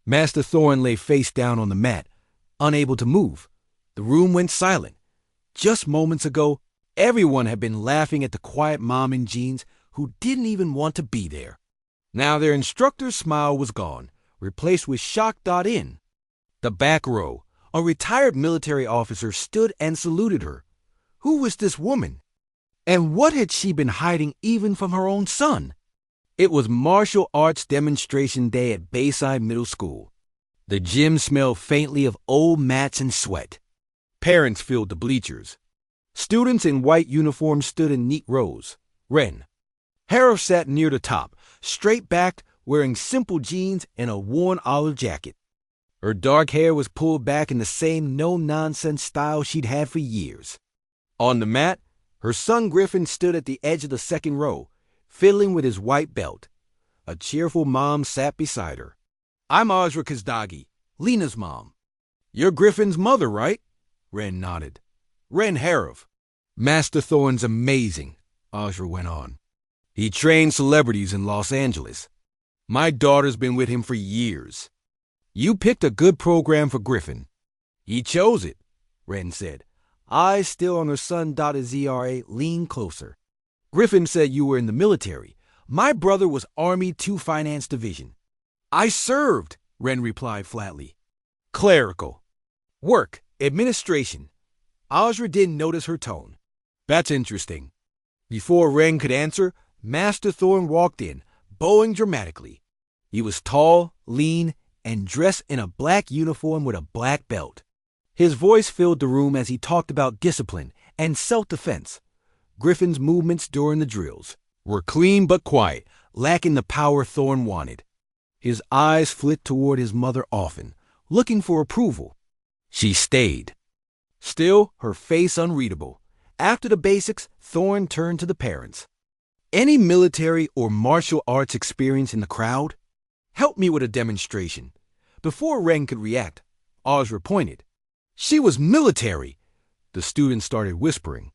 Master Thorne lay face down on the mat, unable to move. The room went silent. Just moments ago, everyone had been laughing at the quiet mom in jeans who didn't even want to be there. Now their instructor's smile was gone, replaced with shock.in. The back row, a retired military officer stood and saluted her. Who was this woman? And what had she been hiding even from her own son? It was martial arts demonstration day at Bayside Middle School. The gym smelled faintly of old mats and sweat. Parents filled the bleachers. Students in white uniforms stood in neat rows. Ren Harrove sat near the top, straight-backed, wearing simple jeans and a worn olive jacket. Her dark hair was pulled back in the same no-nonsense style she'd had for years. On the mat, her son Griffin stood at the edge of the second row, fiddling with his white belt. A cheerful mom sat beside her. I'm Ozra Kazdagi, Lena's mom. You're Griffin's mother, right? Ren nodded. Ren Harrove. Master Thorne's amazing, Ozra went on. He trains celebrities in Los Angeles. My daughter's been with him for years. You picked a good program for Griffin. He chose it, Ren said. Eyes still on her son Zra leaned closer. Griffin said you were in the military. My brother was Army 2 Finance Division. I served, Ren replied flatly. Clerical. Work, administration. Ozra didn't notice her tone. That's interesting. Before Ren could answer, Master Thorne walked in, bowing dramatically. He was tall, lean, and dressed in a black uniform with a black belt. His voice filled the room as he talked about discipline and self-defense. Griffin's movements during the drills were clean but quiet, lacking the power Thorne wanted. His eyes flit toward his mother often, looking for approval. She stayed. Still, her face unreadable. After the basics, Thorne turned to the parents. Any military or martial arts experience in the crowd? Help me with a demonstration. Before Ren could react, Ozra pointed. She was military. The students started whispering.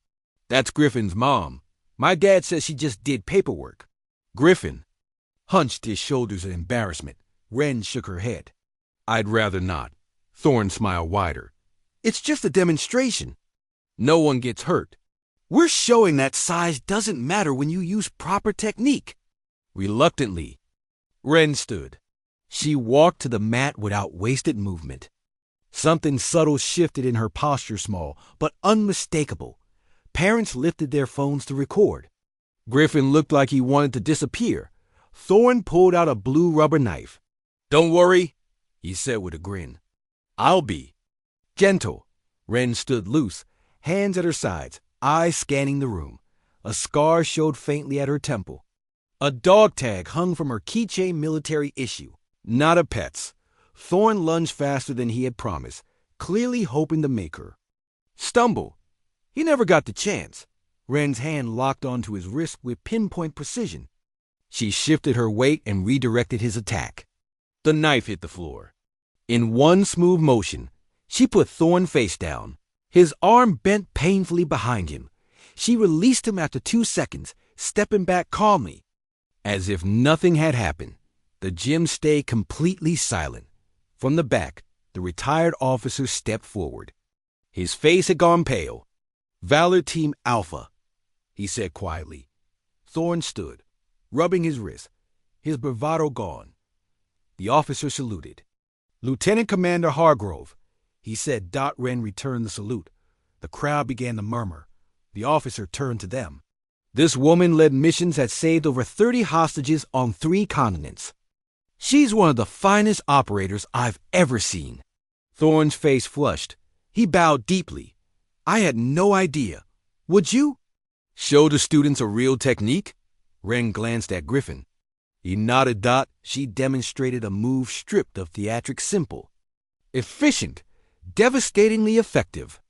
That's Griffin's mom. My dad says she just did paperwork. Griffin hunched his shoulders in embarrassment. Ren shook her head. I'd rather not. Thorne smiled wider. It's just a demonstration. No one gets hurt. We're showing that size doesn't matter when you use proper technique. Reluctantly, Ren stood. She walked to the mat without wasted movement. Something subtle shifted in her posture, small but unmistakable. Parents lifted their phones to record. Griffin looked like he wanted to disappear. Thorne pulled out a blue rubber knife. Don't worry, he said with a grin. I'll be. Gentle. Ren stood loose, hands at her sides, eyes scanning the room. A scar showed faintly at her temple. A dog tag hung from her keychain military issue. Not a pet's. Thorne lunged faster than he had promised, clearly hoping to make her stumble. He never got the chance. Ren's hand locked onto his wrist with pinpoint precision. She shifted her weight and redirected his attack. The knife hit the floor. In one smooth motion, she put Thorne face down. His arm bent painfully behind him. She released him after 2 seconds, stepping back calmly. As if nothing had happened, the gym stayed completely silent. From the back, the retired officer stepped forward. His face had gone pale. Valor Team Alpha, he said quietly. Thorne stood, rubbing his wrist, his bravado gone. The officer saluted. Lieutenant Commander Hargrove, he said. Ren returned the salute. The crowd began to murmur. The officer turned to them. This woman-led missions had saved over 30 hostages on 3 continents. She's one of the finest operators I've ever seen. Thorne's face flushed. He bowed deeply. I had no idea. Would you? Show the students a real technique? Ren glanced at Griffin. He nodded. She demonstrated a move stripped of theatrics, simple, efficient, devastatingly effective.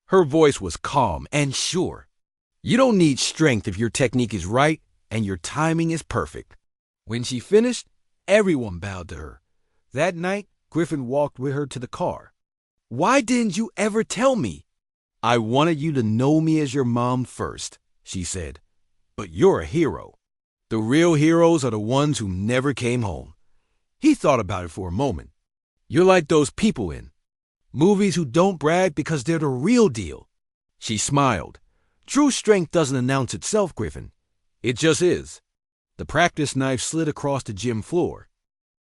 Her voice was calm and sure. You don't need strength if your technique is right and your timing is perfect. When she finished, everyone bowed to her. That night, Griffin walked with her to the car. Why didn't you ever tell me? I wanted you to know me as your mom first, she said. But you're a hero. The real heroes are the ones who never came home. He thought about it for a moment. You're like those people in movies who don't brag because they're the real deal. She smiled. True strength doesn't announce itself, Griffin. It just is. The practice knife slid across the gym floor.